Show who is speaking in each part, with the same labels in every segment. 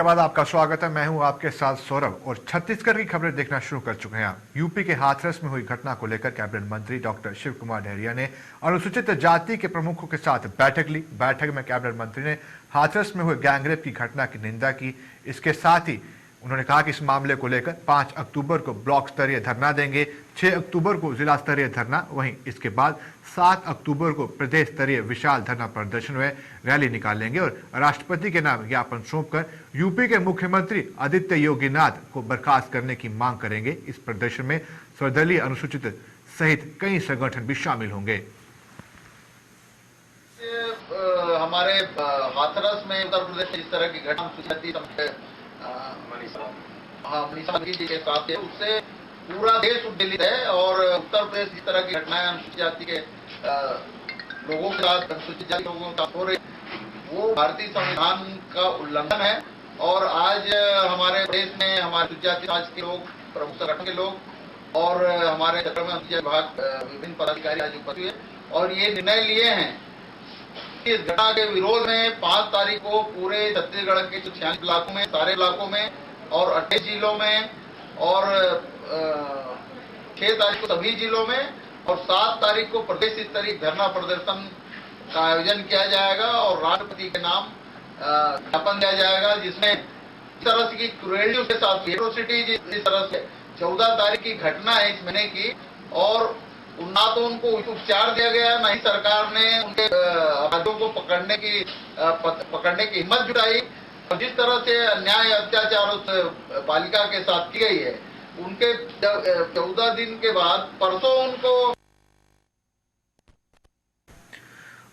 Speaker 1: बाद आपका स्वागत है। मैं हूं आपके साथ सौरभ और छत्तीसगढ़ की खबरें देखना शुरू कर चुके हैं। यूपी के हाथरस में हुई घटना को लेकर कैबिनेट मंत्री डॉक्टर शिव कुमार डहरिया ने अनुसूचित जाति के प्रमुखों के साथ बैठक ली। बैठक में कैबिनेट मंत्री ने हाथरस में हुए गैंगरेप की घटना की निंदा की। इसके साथ ही उन्होंने कहा कि इस मामले को लेकर 5 अक्टूबर को ब्लॉक स्तरीय धरना देंगे, 6 अक्टूबर को जिला स्तरीय धरना, वहीं इसके बाद 7 अक्टूबर को प्रदेश स्तरीय विशाल धरना प्रदर्शन व रैली निकालेंगे और राष्ट्रपति के नाम ज्ञापन सौंपकर यूपी के मुख्यमंत्री आदित्य योगीनाथ को बर्खास्त करने की मांग करेंगे। इस प्रदर्शन में सर्वदलीय अनुसूचित सहित कई संगठन भी शामिल होंगे।
Speaker 2: हमारे हाथरस में उत्तर प्रदेश में इस तरह की घटना मनीषा जी के साथ है, उससे पूरा देश उद्वेलित है और उत्तर प्रदेश इस तरह की घटनाएं अनुसूचित जाति के लोगों के साथ, अनुसूचित जाति लोगों के साथ हो रही, वो भारतीय संविधान का उल्लंघन है। और आज हमारे देश में हमारे अनुसूचित जाति समाज के लोग, प्रमुख संगठन के लोग और हमारे क्षेत्र में अनुसूचित विभाग विभिन्न पदाधिकारी आज उपस्थित हुए और ये निर्णय लिए हैं कि इस घटना के विरोध में 5 तारीख को पूरे छत्तीसगढ़ के 46 ब्लॉकों में, सारे ब्लॉकों में और 28 जिलों में और 6 तारीख को सभी जिलों में और 7 तारीख को प्रदेश स्तरीय धरना प्रदर्शन का आयोजन किया जाएगा और राष्ट्रपति के नाम ज्ञापन दिया जाएगा, जिसमें इस तरह की क्रूएल्टी के साथ एट्रोसिटी इस तरह से 14 तारीख की घटना है इस महीने की और ना तो उनको उपचार दिया गया, ना ही सरकार ने उनके अपराधियों को पकड़ने की हिम्मत जुटाई। और जिस तरह से अन्याय अत्याचार उस बालिका के साथ की गई है, उनके 14 दिन के बाद परसों उनको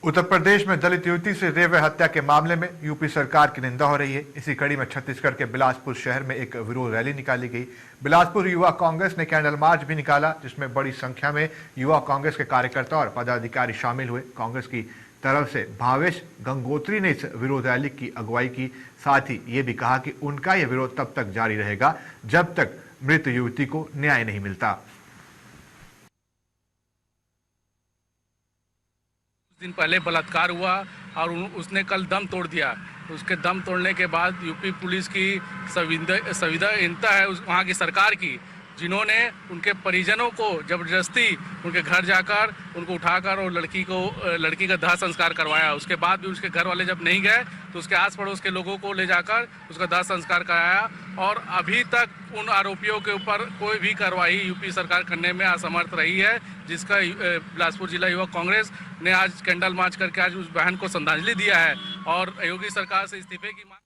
Speaker 1: उत्तर प्रदेश में दलित युवती से रेप व हत्या के मामले में यूपी सरकार की निंदा हो रही है। इसी कड़ी में छत्तीसगढ़ के बिलासपुर शहर में एक विरोध रैली निकाली गई। बिलासपुर युवा कांग्रेस ने कैंडल मार्च भी निकाला, जिसमें बड़ी संख्या में युवा कांग्रेस के कार्यकर्ता और पदाधिकारी शामिल हुए। कांग्रेस की तरफ से भावेश गंगोत्री ने इस विरोध रैली की अगुवाई की। साथ ही ये भी कहा कि उनका यह विरोध तब तक जारी रहेगा जब तक मृत युवती को न्याय नहीं मिलता।
Speaker 3: दिन पहले बलात्कार हुआ और उसने कल दम तोड़ दिया। उसके दम तोड़ने के बाद यूपी पुलिस की संविधाहीनता है वहाँ की सरकार की, जिन्होंने उनके परिजनों को जबरदस्ती उनके घर जाकर उनको उठाकर और लड़की का दाह संस्कार करवाया। उसके बाद भी उसके घर वाले जब नहीं गए तो उसके आस पड़ोस के लोगों को ले जाकर उसका दाह संस्कार कराया और अभी तक उन आरोपियों के ऊपर कोई भी कार्रवाई यूपी सरकार करने में असमर्थ रही है, जिसका बिलासपुर जिला युवा कांग्रेस ने आज कैंडल मार्च करके आज उस बहन को श्रद्धांजलि दिया है और योगी सरकार से इस्तीफे की मांग।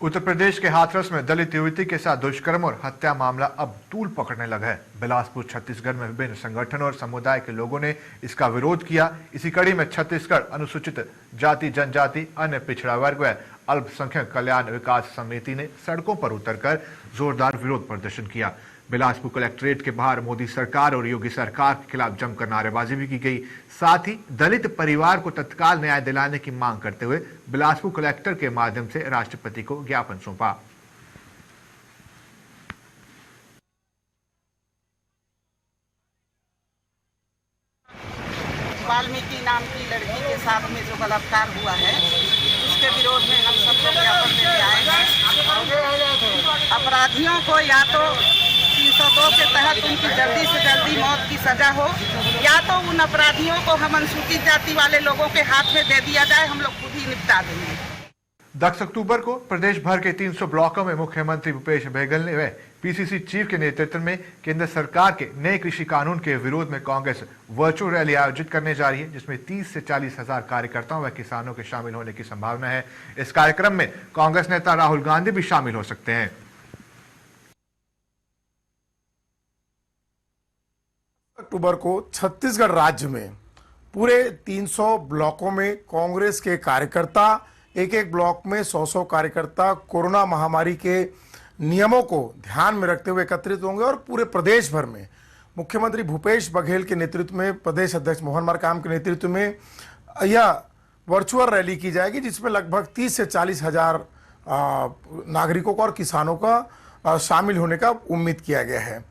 Speaker 1: उत्तर प्रदेश के हाथरस में दलित युवती के साथ दुष्कर्म और हत्या मामला अब तूल पकड़ने लगा है। बिलासपुर छत्तीसगढ़ में विभिन्न संगठनों और समुदाय के लोगों ने इसका विरोध किया। इसी कड़ी में छत्तीसगढ़ अनुसूचित जाति जनजाति अन्य पिछड़ा वर्ग व अल्पसंख्यक कल्याण विकास समिति ने सड़कों पर उतरकर जोरदार विरोध प्रदर्शन किया। बिलासपुर कलेक्ट्रेट के बाहर मोदी सरकार और योगी सरकार के खिलाफ जमकर नारेबाजी भी की गई। साथ ही दलित परिवार को तत्काल न्याय दिलाने की मांग करते हुए बिलासपुर कलेक्टर के माध्यम से राष्ट्रपति को ज्ञापन सौंपा।
Speaker 4: वाल्मीकि नाम की लड़की के साथ में जो बलात्कार हुआ है, उसके विरोध में हम सब लोग ज्ञापन देने आए हैं। अपराधियों को या तो 302 के तहत उनकी जल्दी से जल्दी मौत की सजा हो या तो उन अपराधियों को हम अनुसूचित जाति वाले लोगों के हाथ में दे दिया जाए, हम लोग खुद ही निपटा देंगे।
Speaker 1: 10 अक्टूबर को प्रदेश भर के 300 ब्लॉकों में मुख्यमंत्री भूपेश बघेल ने पीसीसी चीफ के नेतृत्व में केंद्र सरकार के नए कृषि कानून के विरोध में कांग्रेस वर्चुअल रैली आयोजित करने जा रही है, जिसमें 30 से 40 हजार कार्यकर्ताओं व किसानों के शामिल होने की संभावना है। इस कार्यक्रम में कांग्रेस नेता राहुल गांधी भी शामिल हो सकते हैं।
Speaker 5: अक्टूबर को छत्तीसगढ़ राज्य में पूरे 300 ब्लॉकों में कांग्रेस के कार्यकर्ता, एक ब्लॉक में 100 कार्यकर्ता कोरोना महामारी के नियमों को ध्यान में रखते हुए एकत्रित होंगे और पूरे प्रदेश भर में मुख्यमंत्री भूपेश बघेल के नेतृत्व में, प्रदेश अध्यक्ष मोहन मरकाम के नेतृत्व में यह वर्चुअल रैली की जाएगी, जिसमें लगभग 30 से 40 हजार नागरिकों का और किसानों का शामिल होने का उम्मीद किया गया है।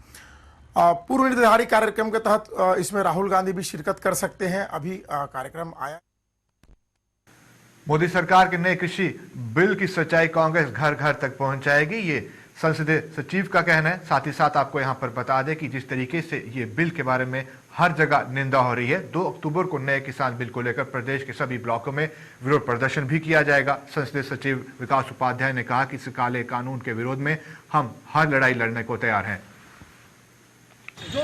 Speaker 5: पूर्व निर्धारित कार्यक्रम के तहत इसमें राहुल गांधी भी शिरकत कर सकते हैं। अभी कार्यक्रम आया
Speaker 1: मोदी सरकार के नए कृषि बिल की सच्चाई कांग्रेस घर घर तक पहुंचाएगी, ये संसदीय सचिव का कहना है। साथ ही साथ आपको यहां पर बता दें कि जिस तरीके से ये बिल के बारे में हर जगह निंदा हो रही है, 2 अक्टूबर को नए किसान बिल को लेकर प्रदेश के सभी ब्लॉकों में विरोध प्रदर्शन भी किया जाएगा। संसदीय सचिव विकास उपाध्याय ने कहा कि इस काले कानून के विरोध में हम हर लड़ाई लड़ने को तैयार हैं।
Speaker 6: जो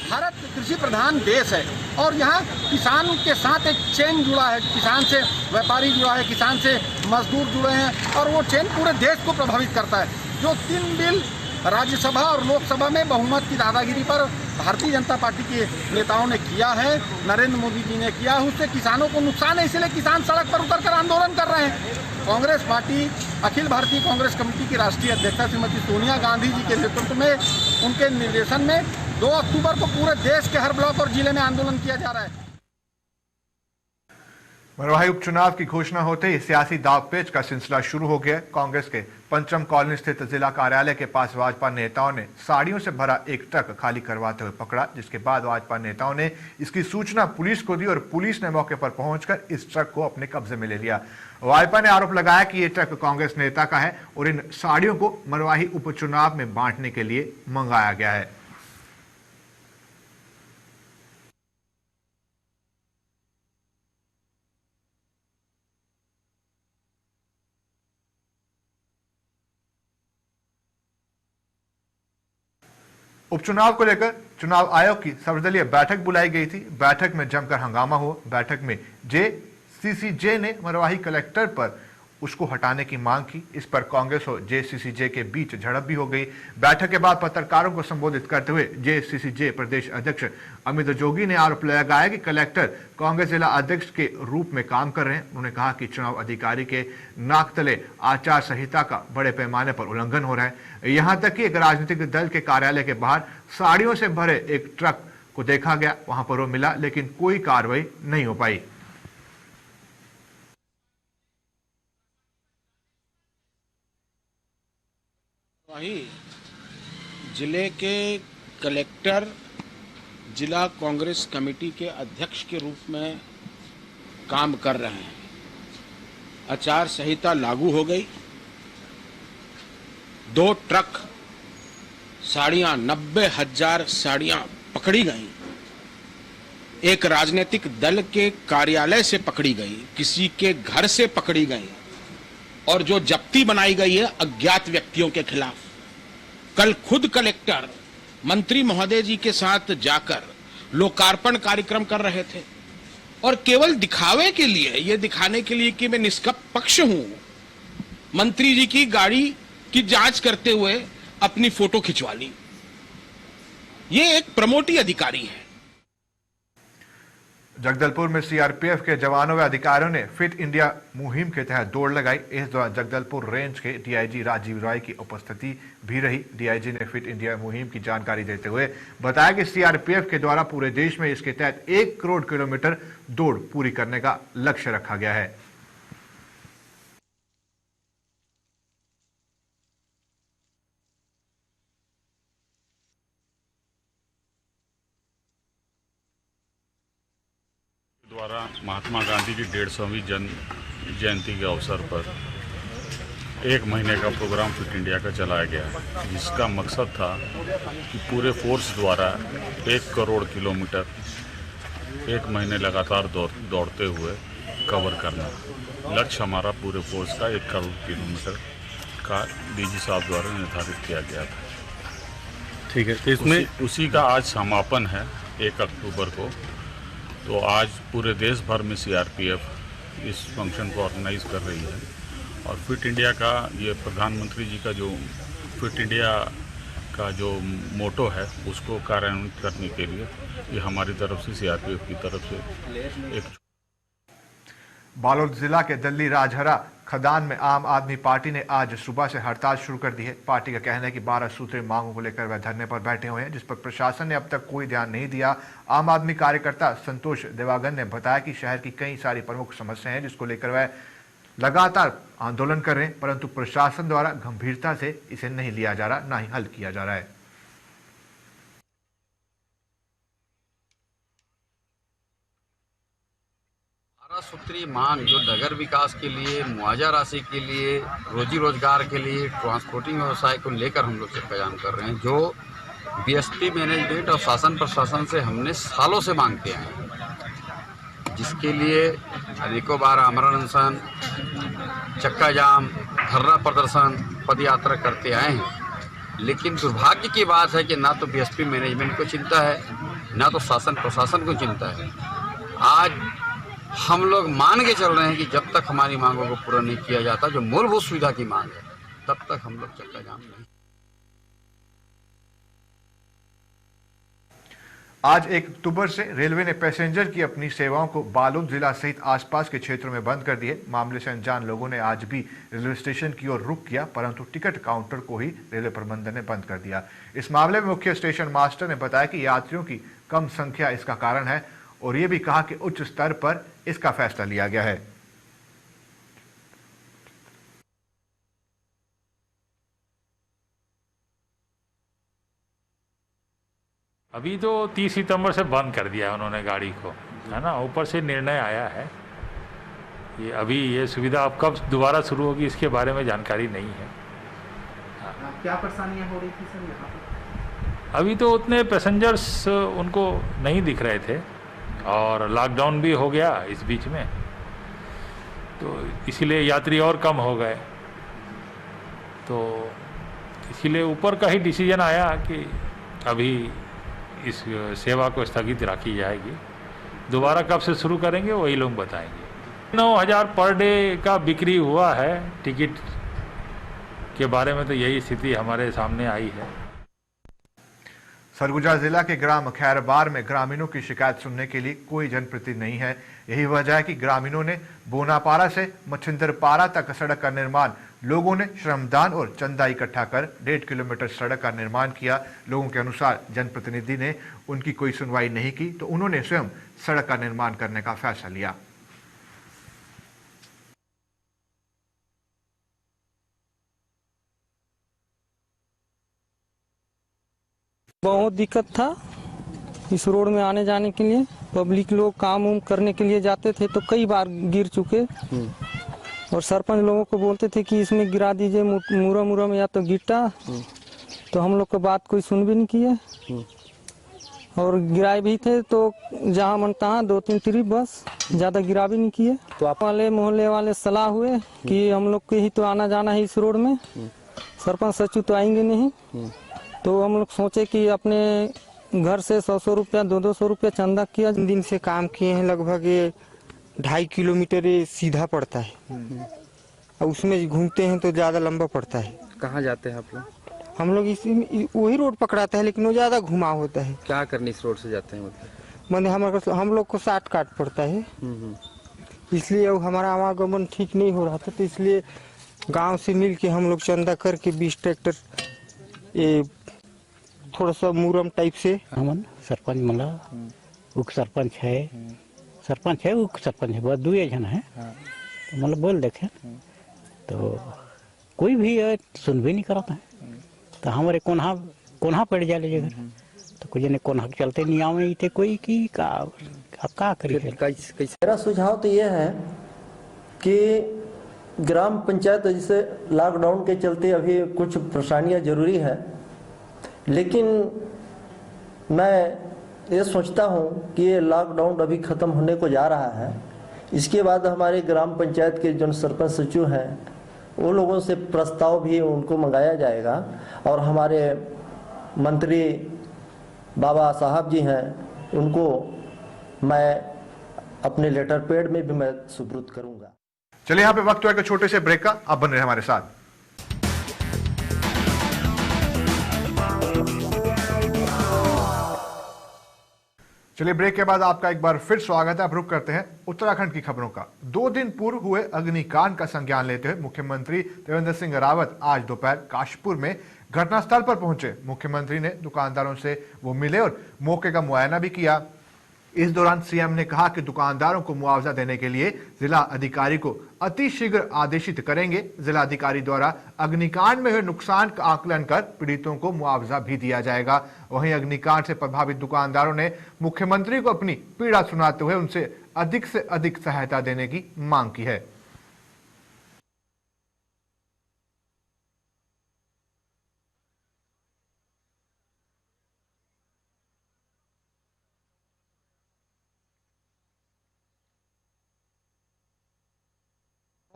Speaker 6: भारत कृषि प्रधान देश है और यहाँ किसान के साथ एक चेन जुड़ा है, किसान से व्यापारी जुड़ा है, किसान से मजदूर जुड़े हैं और वो चेन पूरे देश को प्रभावित करता है। जो 3 बिल राज्यसभा और लोकसभा में बहुमत की दादागिरी पर भारतीय जनता पार्टी के नेताओं ने किया है, नरेंद्र मोदी जी ने किया है, उससे किसानों को नुकसान है, इसलिए किसान सड़क पर उतरकर आंदोलन कर रहे हैं। कांग्रेस पार्टी अखिल भारतीय कांग्रेस कमेटी की राष्ट्रीय अध्यक्षा श्रीमती सोनिया गांधी जी के नेतृत्व में, उनके निर्देशन में 2 अक्टूबर को पूरे देश के हर ब्लॉक और जिले में आंदोलन किया जा रहा है।
Speaker 1: मरवाही उपचुनाव की घोषणा होते ही सियासी दावपेच का सिलसिला शुरू हो गया। कांग्रेस के पंचम कॉलोनी स्थित जिला कार्यालय के पास भाजपा नेताओं ने साड़ियों से भरा एक ट्रक खाली करवाते हुए पकड़ा, जिसके बाद भाजपा नेताओं ने इसकी सूचना पुलिस को दी और पुलिस ने मौके पर पहुंचकर इस ट्रक को अपने कब्जे में ले लिया। भाजपा ने आरोप लगाया कि ये ट्रक कांग्रेस नेता का है और इन साड़ियों को मरवाही उपचुनाव में बांटने के लिए मंगाया गया है। उपचुनाव को लेकर चुनाव आयोग की सर्वदलीय बैठक बुलाई गई थी। बैठक में जमकर हंगामा हुआ। बैठक में जेसीसीजे ने मरवाही कलेक्टर पर उसको हटाने की मांग की। इस पर कांग्रेस और जेसीसीजे के बीच झड़प भी हो गई। बैठक के बाद पत्रकारों को संबोधित करते हुए जेसीसीजे प्रदेश अध्यक्ष अमित जोगी ने आरोप लगाया कि कलेक्टर कांग्रेस जिला अध्यक्ष के रूप में काम कर रहे हैं। उन्होंने कहा कि चुनाव अधिकारी के नाक तले आचार संहिता का बड़े पैमाने पर उल्लंघन हो रहा है। यहां तक कि एक राजनीतिक दल के कार्यालय के बाहर साड़ियों से भरे एक ट्रक को देखा गया, वहां पर वो मिला, लेकिन कोई कार्रवाई नहीं हो पाई।
Speaker 7: वहीं जिले के कलेक्टर जिला कांग्रेस कमेटी के अध्यक्ष के रूप में काम कर रहे हैं। आचार संहिता लागू हो गई। 2 ट्रक साड़ियां, 90,000 साड़ियां पकड़ी गई। एक राजनीतिक दल के कार्यालय से पकड़ी गई, किसी के घर से पकड़ी गई और जो जब्ती बनाई गई है अज्ञात व्यक्तियों के खिलाफ। कल खुद कलेक्टर मंत्री महोदय जी के साथ जाकर लोकार्पण कार्यक्रम कर रहे थे और केवल दिखावे के लिए, ये दिखाने के लिए कि मैं निष्पक्ष हूं, मंत्री जी की गाड़ी की जांच करते हुए अपनी फोटो खिंचवा ली। ये एक प्रमोटी अधिकारी है।
Speaker 1: जगदलपुर में सीआरपीएफ के जवानों व अधिकारियों ने फिट इंडिया मुहिम के तहत दौड़ लगाई। इस दौरान जगदलपुर रेंज के डीआईजी राजीव राय की उपस्थिति भी रही। डीआईजी ने फिट इंडिया मुहिम की जानकारी देते हुए बताया कि सीआरपीएफ के द्वारा पूरे देश में इसके तहत 1 करोड़ किलोमीटर दौड़ पूरी करने का लक्ष्य रखा गया है।
Speaker 8: द्वारा महात्मा गांधी की 150वीं जन्म जयंती के अवसर पर 1 महीने का प्रोग्राम फिट इंडिया का चलाया गया, जिसका मकसद था कि पूरे फोर्स द्वारा 1 करोड़ किलोमीटर 1 महीने लगातार दौड़ते हुए कवर करना। लक्ष्य हमारा पूरे फोर्स का 1 करोड़ किलोमीटर का डीजी साहब द्वारा निर्धारित किया गया था।
Speaker 9: ठीक है, तो इसमें
Speaker 8: उसी का आज समापन है 1 अक्टूबर को। तो आज पूरे देश भर में सीआरपीएफ इस फंक्शन को ऑर्गेनाइज कर रही है और फिट इंडिया का ये प्रधानमंत्री जी का जो फिट इंडिया का जो मोटो है उसको कार्यान्वित करने के लिए ये हमारी तरफ से सीआरपीएफ की तरफ से एक।
Speaker 1: बालोद जिला के दल्ली राजहरा खदान में आम आदमी पार्टी ने आज सुबह से हड़ताल शुरू कर दी है। पार्टी का कहना है कि 12 सूत्रीय मांगों को लेकर वह धरने पर बैठे हुए हैं, जिस पर प्रशासन ने अब तक कोई ध्यान नहीं दिया। आम आदमी कार्यकर्ता संतोष देवागन ने बताया कि शहर की कई सारी प्रमुख समस्याएं हैं जिसको लेकर वह लगातार आंदोलन कर रहे हैं, परंतु प्रशासन द्वारा गंभीरता से इसे नहीं लिया जा रहा, ना ही हल किया जा रहा है।
Speaker 10: सूत्रीय मांग जो नगर विकास के लिए, मुआवजा राशि के लिए, रोजी रोजगार के लिए, ट्रांसपोर्टिंग व्यवसाय को लेकर हम लोग चक्काजाम कर रहे हैं, जो बीएसपी मैनेजमेंट और शासन प्रशासन से हमने सालों से मांगते हैं, जिसके लिए अनेकों बार आमरण अनशन, चक्का जाम, धरना प्रदर्शन, पद यात्रा करते आए हैं। लेकिन दुर्भाग्य की बात है कि ना तो बीएसपी मैनेजमेंट को चिंता है, ना तो शासन प्रशासन को चिंता है। आज हम लोग मान के चल रहे हैं कि जब तक हमारी मांगों को पूरा नहीं किया जाता, जो मूलभूत सुविधा की मांग है, तब तक हम लोग चक्का जाम नहीं।
Speaker 1: आज 1 अक्टूबर से रेलवे ने पैसेंजर की अपनी सेवाओं को बालोद जिला सहित आसपास के क्षेत्रों में बंद कर दिए। मामले से अनजान लोगों ने आज भी रेलवे स्टेशन की ओर रुख किया, परंतु टिकट काउंटर को ही रेलवे प्रबंधन ने बंद कर दिया। इस मामले में मुख्य स्टेशन मास्टर ने बताया कि यात्रियों की कम संख्या इसका कारण है और ये भी कहा कि उच्च स्तर पर इसका फैसला लिया गया है।
Speaker 11: अभी तो 30 सितंबर से बंद कर दिया है उन्होंने गाड़ी को, है ना। ऊपर से निर्णय आया है। ये अभी ये सुविधा अब कब दोबारा शुरू होगी इसके बारे में जानकारी नहीं है।
Speaker 6: क्या परेशानियां हो रही थी सर यहाँ पर?
Speaker 11: अभी तो उतने पैसेंजर्स उनको नहीं दिख रहे थे और लॉकडाउन भी हो गया इस बीच में, तो इसीलिए यात्री और कम हो गए। तो इसीलिए ऊपर का ही डिसीजन आया कि अभी इस सेवा को स्थगित रखी जाएगी। दोबारा कब से शुरू करेंगे वही लोग बताएंगे। 9,000 पर डे का बिक्री हुआ है। टिकट के बारे में तो यही स्थिति हमारे सामने आई है।
Speaker 1: सरगुजा जिला के ग्राम खैरबार में ग्रामीणों की शिकायत सुनने के लिए कोई जनप्रतिनिधि नहीं है। यही वजह है कि ग्रामीणों ने बोनापारा से मच्छिंदरपारा तक सड़क का निर्माण, लोगों ने श्रमदान और चंदा इकट्ठा कर 1.5 किलोमीटर सड़क का निर्माण किया। लोगों के अनुसार जनप्रतिनिधि ने उनकी कोई सुनवाई नहीं की, तो उन्होंने स्वयं सड़क का निर्माण करने का फैसला लिया।
Speaker 12: बहुत दिक्कत था इस रोड में आने जाने के लिए। पब्लिक लोग काम उम करने के लिए जाते थे तो कई बार गिर चुके, और सरपंच लोगों को बोलते थे कि इसमें गिरा दीजिए मुरा में या तो गिट्टा, तो हम लोग को बात कोई सुन भी नहीं किए। और गिराए भी थे तो जहाँ मन तहाँ 2-3 ट्रिप, बस ज़्यादा गिरा भी नहीं किए। तो आप वाले मोहल्ले वाले सलाह हुए कि हम लोग के ही तो आना जाना है इस रोड में, सरपंच सचिव तो आएंगे नहीं। तो हम लोग सोचे कि अपने घर से 100 रुपया 200 रुपया चंदा किया।
Speaker 13: दिन से काम किए हैं, लगभग 2.5 किलोमीटर सीधा पड़ता है, और उसमें घूमते हैं तो ज़्यादा लंबा पड़ता है।
Speaker 14: कहाँ जाते हैं आप लोग?
Speaker 13: हम लोग इसी वही रोड पकड़ाते हैं, लेकिन वो ज़्यादा घुमाव होता है।
Speaker 14: क्या करने इस रोड से जाते हैं? मतलब
Speaker 13: हम लोग को 60 काट पड़ता है, इसलिए हमारा आवागमन ठीक नहीं हो रहा था। तो इसलिए गांव से मिल के हम लोग चंदा करके 20 ट्रैक्टर ये थोड़ा सा मुरम टाइप से।
Speaker 15: हमन सरपंच मला उप सरपंच है, उप सरपंच है, बस 2 जन है। तो मतलब बोल देखे तो कोई भी सुन भी नहीं करता है। तो हमारे कोन्हा पड़ जाए जगह, तो कुछ ने कोन्हा चलते नहीं आवे थे कोई की का अब का करिए।
Speaker 16: मेरा सुझाव तो ये है कि ग्राम पंचायत जैसे लॉकडाउन के चलते अभी कुछ परेशानियां जरूरी है, लेकिन मैं ये सोचता हूँ कि ये लॉकडाउन अभी ख़त्म होने को जा रहा है। इसके बाद हमारे ग्राम पंचायत के जो सरपंच सचिव हैं वो लोगों से प्रस्ताव भी उनको मंगाया जाएगा, और हमारे मंत्री बाबा साहब जी हैं उनको मैं अपने लेटर पैड में भी मैं सुपुर्द करूँगा।
Speaker 1: चलिए यहाँ पे वक्त हुआ कि छोटे से ब्रेक का, आप बन रहे हमारे साथ। चलिए ब्रेक के बाद आपका एक बार फिर स्वागत है। अब रुक करते हैं उत्तराखंड की खबरों का। 2 दिन पूर्व हुए अग्निकांड का संज्ञान लेते हुए मुख्यमंत्री त्रिवेंद्र सिंह रावत आज दोपहर काशीपुर में घटनास्थल पर पहुंचे। मुख्यमंत्री ने दुकानदारों से वो मिले और मौके का मुआयना भी किया। इस दौरान सीएम ने कहा कि दुकानदारों को मुआवजा देने के लिए जिला अधिकारी को अतिशीघ्र आदेशित करेंगे। जिला अधिकारी द्वारा अग्निकांड में हुए नुकसान का आकलन कर पीड़ितों को मुआवजा भी दिया जाएगा। वहीं अग्निकांड से प्रभावित दुकानदारों ने मुख्यमंत्री को अपनी पीड़ा सुनाते हुए उनसे अधिक से अधिक सहायता देने की मांग की है।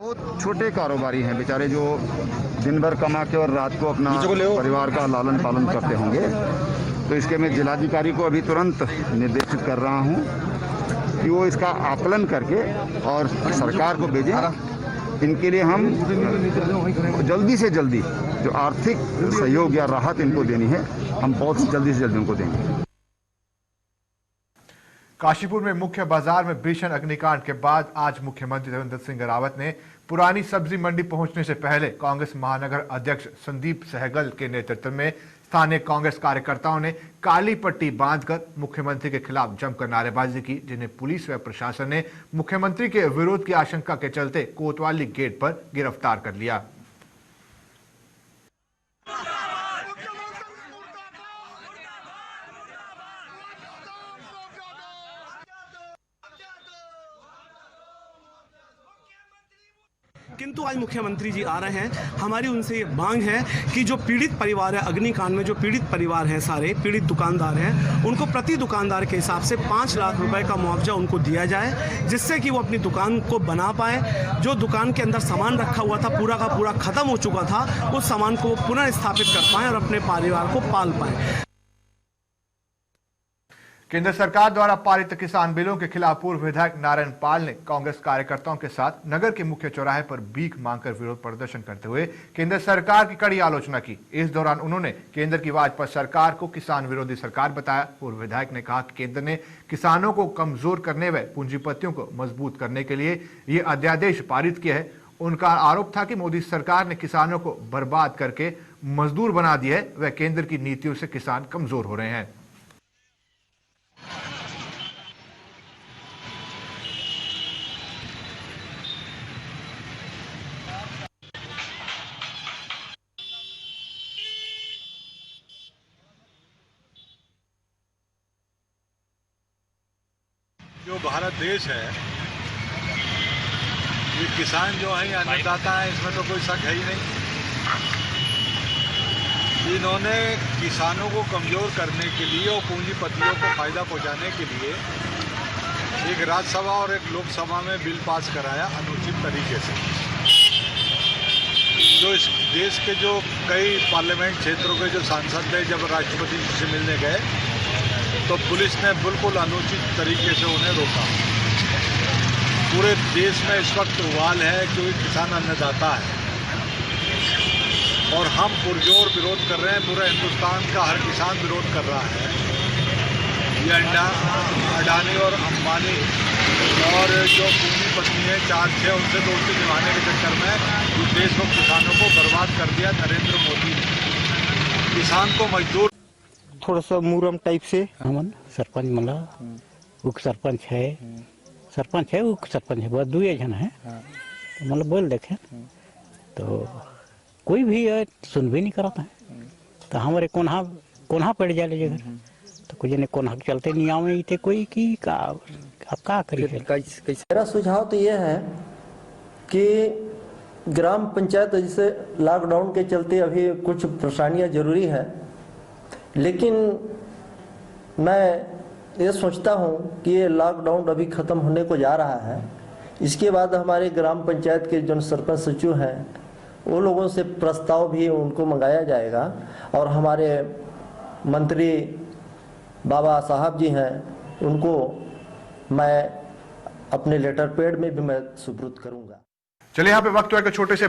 Speaker 17: बहुत छोटे कारोबारी हैं बेचारे, जो दिन भर कमा के और रात को अपना परिवार का लालन पालन करते होंगे। तो इसके मैं जिलाधिकारी को अभी तुरंत निर्देशित कर रहा हूं कि वो इसका आकलन करके और सरकार को भेजें। इनके लिए हम जल्दी से जल्दी जो आर्थिक सहयोग या राहत इनको देनी है, हम बहुत जल्दी से जल्दी उनको देंगे।
Speaker 1: काशीपुर में मुख्य बाजार में भीषण अग्निकांड के बाद आज मुख्यमंत्री त्रिवेंद्र सिंह रावत ने पुरानी सब्जी मंडी पहुंचने से पहले कांग्रेस महानगर अध्यक्ष संदीप सहगल के नेतृत्व में स्थानीय कांग्रेस कार्यकर्ताओं ने काली पट्टी बांधकर मुख्यमंत्री के खिलाफ जमकर नारेबाजी की, जिन्हें पुलिस व प्रशासन ने मुख्यमंत्री के विरोध की आशंका के चलते कोतवाली गेट पर गिरफ्तार कर लिया।
Speaker 18: किंतु आज मुख्यमंत्री जी आ रहे हैं। हमारी उनसे ये मांग है कि जो पीड़ित परिवार है, अग्निकांड में जो पीड़ित परिवार हैं, सारे पीड़ित दुकानदार हैं, उनको प्रति दुकानदार के हिसाब से 5 लाख रुपए का मुआवजा उनको दिया जाए, जिससे कि वो अपनी दुकान को बना पाए। जो दुकान के अंदर सामान रखा हुआ था पूरा का पूरा खत्म हो चुका था, उस सामान को पुनः स्थापित कर पाए और अपने परिवार को पाल पाए।
Speaker 1: केंद्र सरकार द्वारा पारित किसान बिलों के खिलाफ पूर्व विधायक नारायण पाल ने कांग्रेस कार्यकर्ताओं के साथ नगर के मुख्य चौराहे पर भीख मांगकर विरोध प्रदर्शन करते हुए केंद्र सरकार की कड़ी आलोचना की। इस दौरान उन्होंने केंद्र की भाजपा सरकार को किसान विरोधी सरकार बताया। पूर्व विधायक ने कहा कि केंद्र ने किसानों को कमजोर करने व पूंजीपतियों को मजबूत करने के लिए ये अध्यादेश पारित किया है। उनका आरोप था कि मोदी सरकार ने किसानों को बर्बाद करके मजदूर बना दिया है व केंद्र की नीतियों से किसान कमजोर हो रहे हैं।
Speaker 19: जो भारत देश है, ये किसान जो है अन्नदाता है, इसमें तो कोई शक है ही नहीं। इन्होंने किसानों को कमज़ोर करने के लिए और पूंजीपतियों को फायदा पहुंचाने के लिए एक राज्यसभा और एक लोकसभा में बिल पास कराया अनुचित तरीके से। जो इस देश के जो कई पार्लियामेंट क्षेत्रों के जो सांसद थे, जब राष्ट्रपति से मिलने गए तो पुलिस ने बिल्कुल अनुचित तरीके से उन्हें रोका। पूरे देश में इस वक्त उबाल है क्योंकि किसान अन्नदाता है और हम पुरजोर विरोध कर रहे हैं। पूरा हिंदुस्तान का हर किसान विरोध कर रहा है। ये अडानी और अंबानी और जो पूंजीपति हैं 4-6 उनसे दोस्ती निभाने के चक्कर में इस देश को किसानों को बर्बाद कर दिया नरेंद्र मोदी ने। किसान को मजदूर
Speaker 13: थोड़ा सा मुरम टाइप से
Speaker 15: हमन सरपंच मला उप सरपंच है, सरपंच है, उप सरपंच है, बस 2 जन है। तो मतलब बोल देखे तो कोई भी सुन भी नहीं करता है। तो हमारे कोन्हा पड़ जाए जगह तो कुछ ने कोन्हा चलते नहीं आवे थे कोई की का अब का करिए।
Speaker 16: मेरा सुझाव तो ये है कि ग्राम पंचायत जैसे लॉकडाउन के चलते अभी कुछ परेशानियां जरूरी है, लेकिन मैं ये सोचता हूँ कि ये लॉकडाउन अभी ख़त्म होने को जा रहा है। इसके बाद हमारे ग्राम पंचायत के जो सरपंच सचिव हैं वो लोगों से प्रस्ताव भी उनको मंगाया जाएगा और हमारे मंत्री बाबा साहब जी हैं उनको मैं अपने लेटर पैड में भी मैं सुपुर्द करूँगा।
Speaker 1: चलिए यहाँ पे वक्त हुआ कि छोटे से